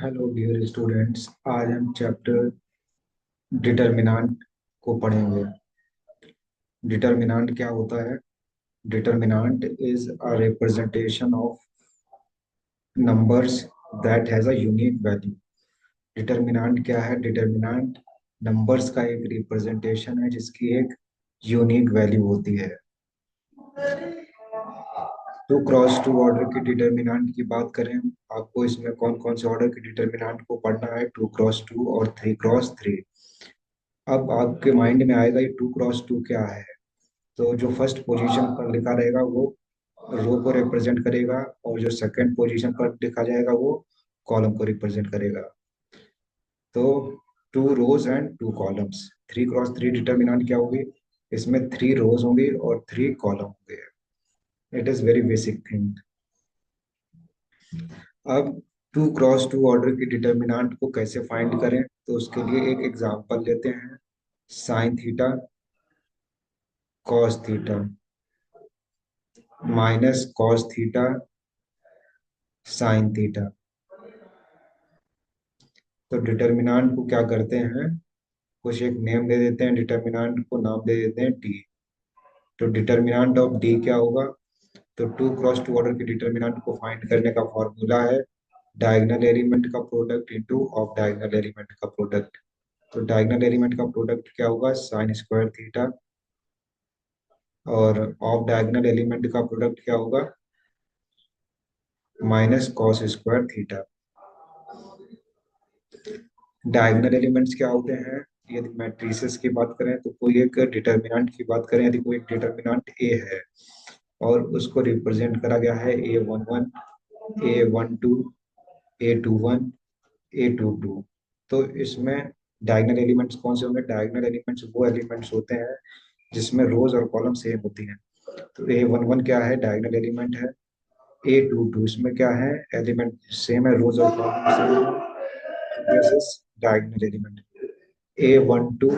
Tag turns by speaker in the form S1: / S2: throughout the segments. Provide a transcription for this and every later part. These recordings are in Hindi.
S1: हेलो डियर स्टूडेंट्स, आज हम चैप्टर डिटर्मिनेंट को पढ़ेंगे। डिटर्मिनेंट क्या होता है? Determinant is a representation of numbers that has a unique value. Determinant क्या है? डिटर्मिनेंट नंबर्स का एक रिप्रेजेंटेशन है जिसकी एक यूनिक वैल्यू होती है। टू क्रॉस टू ऑर्डर की डिटर्मिनेंट की बात करें, आपको इसमें कौन कौन से ऑर्डर की डिटर्मिनेंट को पढ़ना है? टू क्रॉस टू और थ्री क्रॉस थ्री। अब आपके माइंड में आएगा ये टू क्रॉस टू क्या है। तो जो फर्स्ट पोजीशन पर लिखा रहेगा वो रो को रिप्रेजेंट करेगा, और जो सेकंड पोजीशन पर लिखा जाएगा वो कॉलम को रिप्रेजेंट करेगा। तो two rows and two columns, three cross three determinant क्या होगी? इसमें थ्री रोज होंगी और थ्री कॉलम होंगे। It is very basic thing. अब टू क्रॉस टू ऑर्डर की डिटर्मिनेंट को कैसे फाइंड करें, तो उसके लिए एक एग्जांपल लेते हैं। Sine theta cos theta minus cos theta sine theta. तो डिटर्मिनेंट को क्या करते हैं, कुछ एक नेम दे देते हैं, डिटर्मिनेंट को नाम दे देते हैं डी। तो डिटर्मिनेंट ऑफ डी क्या होगा? तो टू क्रॉस टू ऑर्डर की डिटर्मिनेंट को फाइंड करने का फॉर्मूला है डायगोनल एलिमेंट का product into of diagonal element का प्रोडक्ट। तो डायगोनल एलिमेंट का प्रोडक्ट क्या होगा? साइन स्क्वायर थीटा, और ऑफ डायगोनल एलिमेंट का प्रोडक्ट क्या होगा? Minus cos square theta. Diagonal elements क्या होते हैं? यदि मैट्रिसेस की बात करें तो कोई एक डिटर्मिनेंट की बात करें, यदि कोई एक डिटर्मिनेंट ए है और उसको रिप्रेजेंट करा गया है A11, A12, A21, A22। तो इसमें डायगोनल एलिमेंट्स कौन से होंगे? डायगोनल एलिमेंट्स वो एलिमेंट्स होते हैं जिसमें रोज और कॉलम सेम होती हैं। तो A11 क्या है? डायगोनल एलिमेंट है। A22 इसमें क्या है? एलिमेंट सेम है, रोज और कॉलम सेम है। This is diagonal element. A12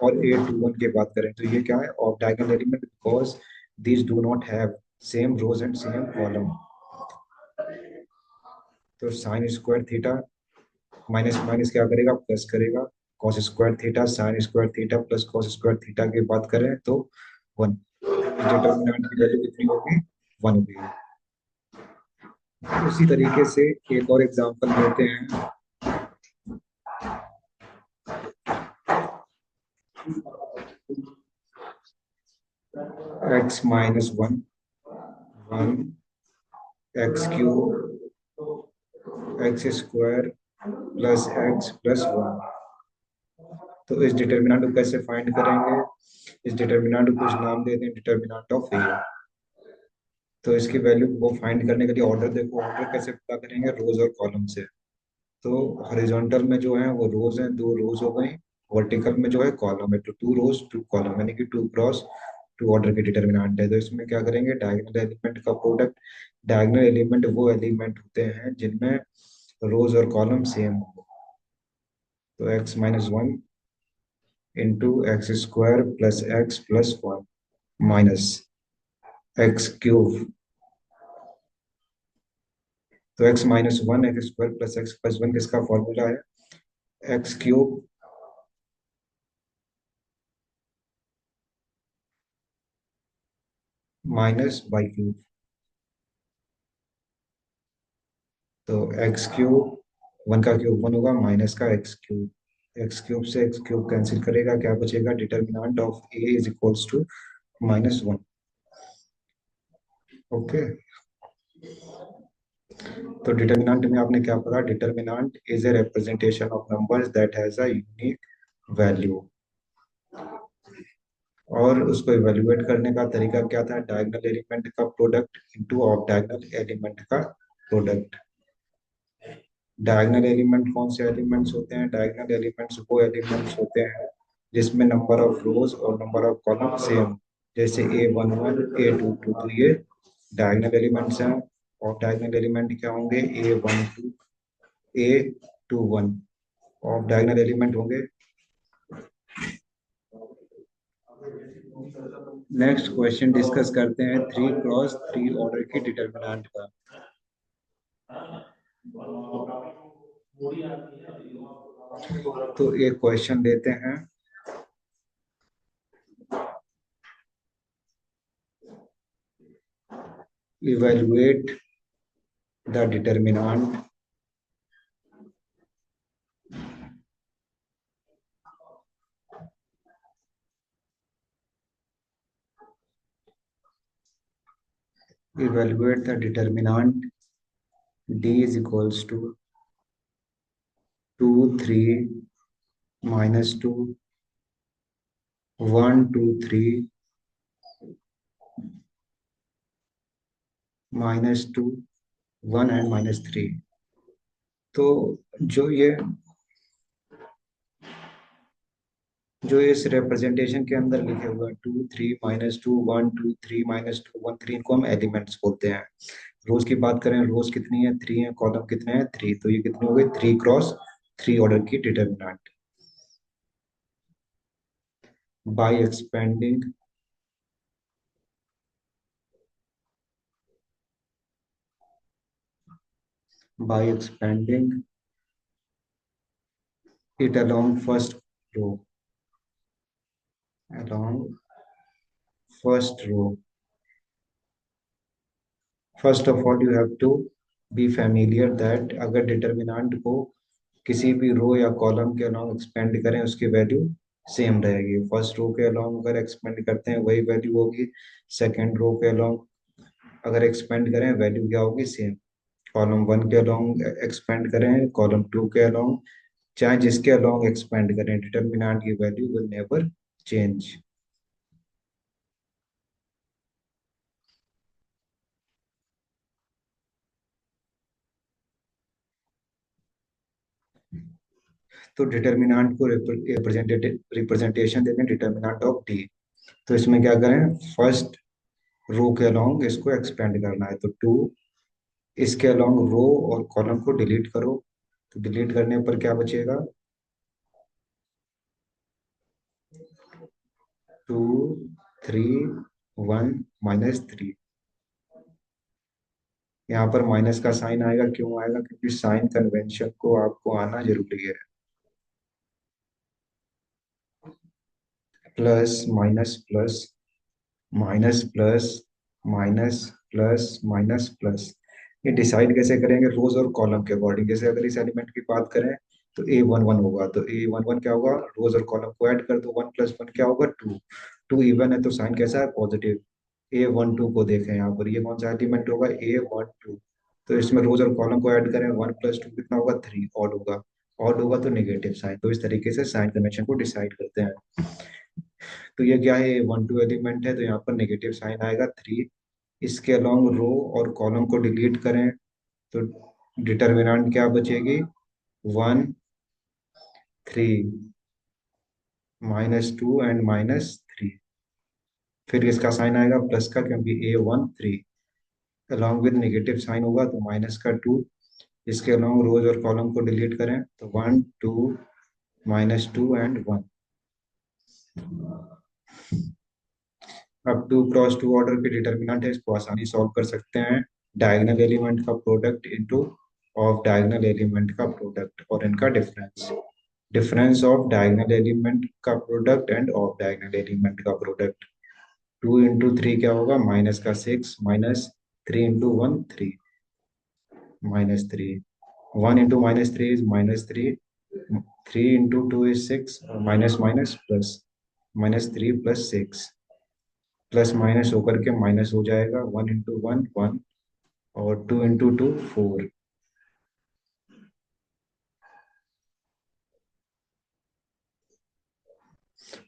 S1: और A21 की बात करें तो ये क्या है? Off diagonal element, because these do not have same rows and same column. तो sine square theta minus minus क्या करेगा? प्लस करेगा। Cos square theta sine square theta plus cos square theta की बात करें तो वन। डिटर्मिनेंट की वैल्यू कितनी होगी? वन होगी। उसी तरीके से एक और एग्जांपल लेते हैं। X minus one, one x cube x square plus x plus one. तो इस डिटर्मिनेंट को कैसे फाइंड करेंगे? इस डिटर्मिनेंट को कुछ नाम दे दें, डिटर्मिनेंट ऑफ ए। तो इसकी वैल्यू को फाइंड करने के लिए ऑर्डर देखो, ऑर्डर कैसे पता करेंगे? रोज और कॉलम से। तो हॉरिजॉन्टल में जो है वो रोज हैं, दो रोज हो गई। वर्टिकल में जो है कॉलम है, तो टू रोज टू कॉलम, यानी कि टू क्रॉस टू ऑर्डर की डिटर्मिनेंट है। तो इसमें क्या करेंगे? डायगोनल एलिमेंट का प्रोडक्ट। डायगोनल एलिमेंट वो एलिमेंट होते हैं जिनमें रोज और कॉलम सेम हो। तो x minus one into x square plus x plus one minus x cube. तो x minus one x square plus x plus one किसका फॉर्मूला है? X cube minus y cube. तो एक्स क्यूब, वन का क्यूब वन होगा, माइनस का एक्स क्यूब। एक्स क्यूब से एक्स क्यूब कैंसिल करेगा, क्या बचेगा? Determinant of A is equals to minus one. Okay. तो डिटर्मिनेंट में आपने क्या पढ़ा? Determinant is a representation of numbers that has a unique value. और उसको इवेल्युएट करने का तरीका क्या था? डायगोनल एलिमेंट का product into of diagonal element का प्रोडक्ट। डायगोनल एलिमेंट कौन से एलिमेंट्स होते हैं? डायगोनल एलिमेंट्स वो एलिमेंट्स होते हैं जिसमें नंबर ऑफ रोज और नंबर ऑफ कॉलम सेम। जैसे A11 A22, तो ये डायगोनल एलिमेंट्स हैं। और डायगोनल एलिमेंट क्या होंगे? A12 A21 of diagonal element होंगे। नेक्स्ट क्वेश्चन डिस्कस करते हैं थ्री क्रॉस थ्री ऑर्डर की डिटर्मिनेंट का। तो एक क्वेश्चन लेते हैं। Evaluate the determinant evaluate the determinant d is equals to 2 3 minus 2 1 2 3 minus 2 1 and minus 3। तो जो ये जो इस रिप्रेजेंटेशन के अंदर लिखे हुए हैं 2 3 -2 1 2 3 -2 1 3, इनको हम एलिमेंट्स बोलते हैं। रोज की बात करें, रोज कितनी है 3 है, कॉलम कितने हैं 3, तो ये कितनी हो गई 3 क्रॉस 3 ऑर्डर की determinant. By expanding by expanding it along along first row. First of all, you have to be familiar that अगर डिटर्मिनेंट को किसी भी रो या कॉलम के अलॉन्ग एक्सपेंड करें, उसकी वैल्यू सेम रहेगी। फर्स्ट रो के अलॉन्ग अगर एक्सपेंड करते हैं वही वैल्यू होगी, सेकेंड रो के अलॉन्ग अगर एक्सपेंड करें वैल्यू क्या होगी सेम। कॉलम वन के अलॉन्ग एक्सपेंड करें, कॉलम टू के अलॉन्ग, चाहे जिसके अलॉन्ग एक्सपेंड करें, डिटर्मिनेंट की वैल्यू विल नेवर चेंज। तो डिटर्मिनेंट को रिप्रेजेंटेशन देते हैं डिटर्मिनेंट ऑफ डी। तो इसमें क्या करें, फर्स्ट रो के अलॉन्ग इसको एक्सपेंड करना है, तो 2 इसके अलॉन्ग रो और कॉलम को डिलीट करो। तो डिलीट करने पर क्या बचेगा 2 3 1 -3। यहाँ पर माइनस का साइन आएगा, क्यों आएगा, क्योंकि साइन कन्वेंशन को आपको आना जरूरी है। Plus minus plus minus plus minus plus minus plus. ये डिसाइड कैसे करेंगे, रोज और कॉलम के अकॉर्डिंग। जैसे अगर इस एलिमेंट की बात करें तो A11 होगा, तो A11 क्या होगा, रोज और कॉलम को ऐड कर दो, 1 + 1 क्या होगा 2। 2 इवन है तो साइन कैसा है पॉजिटिव। A12 को देखें यहाँ पर, ये कौन सा एलिमेंट होगा A12। तो इसमें रोज और कॉलम को ऐड करें, 1 + 2 कितना होगा 3, ऑड होगा। ऑड होगा तो नेगेटिव साइन। तो इस तरीके से साइन कन्वेंशन को डिसाइड करते हैं। तो ये क्या है, 1 2 एलिमेंट है तो यहाँ पर नेगेटिव साइन आएगा 3। इसके अलोंग रो और कॉलम को डिलीट करें तो डिटर्मिनेंट क्या बचेगी 1 3 -2 एंड -3। फिर इसका साइन आएगा प्लस का, क्योंकि A13 along with negative sign होगा तो -2। इसके अलोंग रोज और कॉलम को डिलीट करें तो 1 2 -2 एंड 1। अब 2 क्रॉस 2 ऑर्डर की डिटर्मिनेंट है, इसको आसानी सॉल्व कर सकते हैं। डायगोनल एलिमेंट का product into of diagonal element का प्रोडक्ट और इनका difference. Difference of diagonal element का product and off diagonal element का प्रोडक्ट। 2 × 3 क्या होगा -6 -3 × 1 3 -3। 1 × -3 is -3। 3 × 2 is 6, minus minus plus -3 + 6, plus minus होकर के माइनस हो जाएगा। 1 × 1 1 और 2 × 2 4।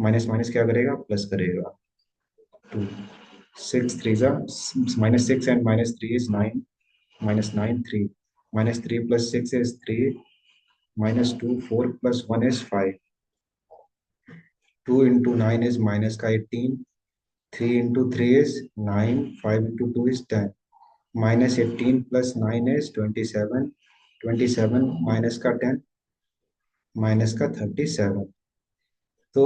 S1: माइनस माइनस क्या करेगा प्लस करेगा। 2 6 3 जा -6 and -3 is 9, -9 3 -3 + 6 is 3 -2 4 + 1 is 5। 2 × 9 is minus का 18। 3 × 3 is 9। 5 × 2 is 10। -18 + 9 is 27। 27 माइनस का 10 माइनस का 37। तो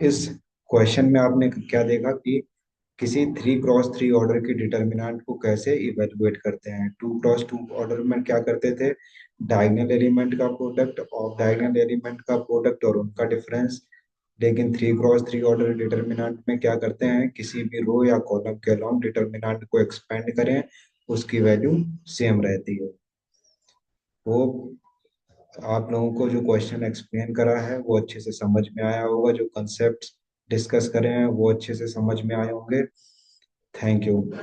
S1: इस क्वेश्चन में आपने क्या देखा कि किसी 3x3 ऑर्डर की डिटर्मिनेंट को कैसे इवेलुएट करते हैं? 2x2 ऑर्डर में क्या करते थे? डायगोनल एलिमेंट का प्रोडक्ट और डायगोनल एलिमेंट का प्रोडक्ट और उनका डिफरेंस। लेकिन 3x3 ऑर्डर डिटर्मिनेंट में क्या करते हैं? किसी भी रो या कॉलम के अलाउंग डिटर्मिनेंट को एक्सपेंड करें, उसकी वैल्यू सेम रहती है। वो आप लोगों को जो क्वेश्चन एक्सप्लेन करा है वो अच्छे से समझ में आया होगा, जो कंसेप्ट डिस्कस करे हैं वो अच्छे से समझ में आए होंगे। Thank you.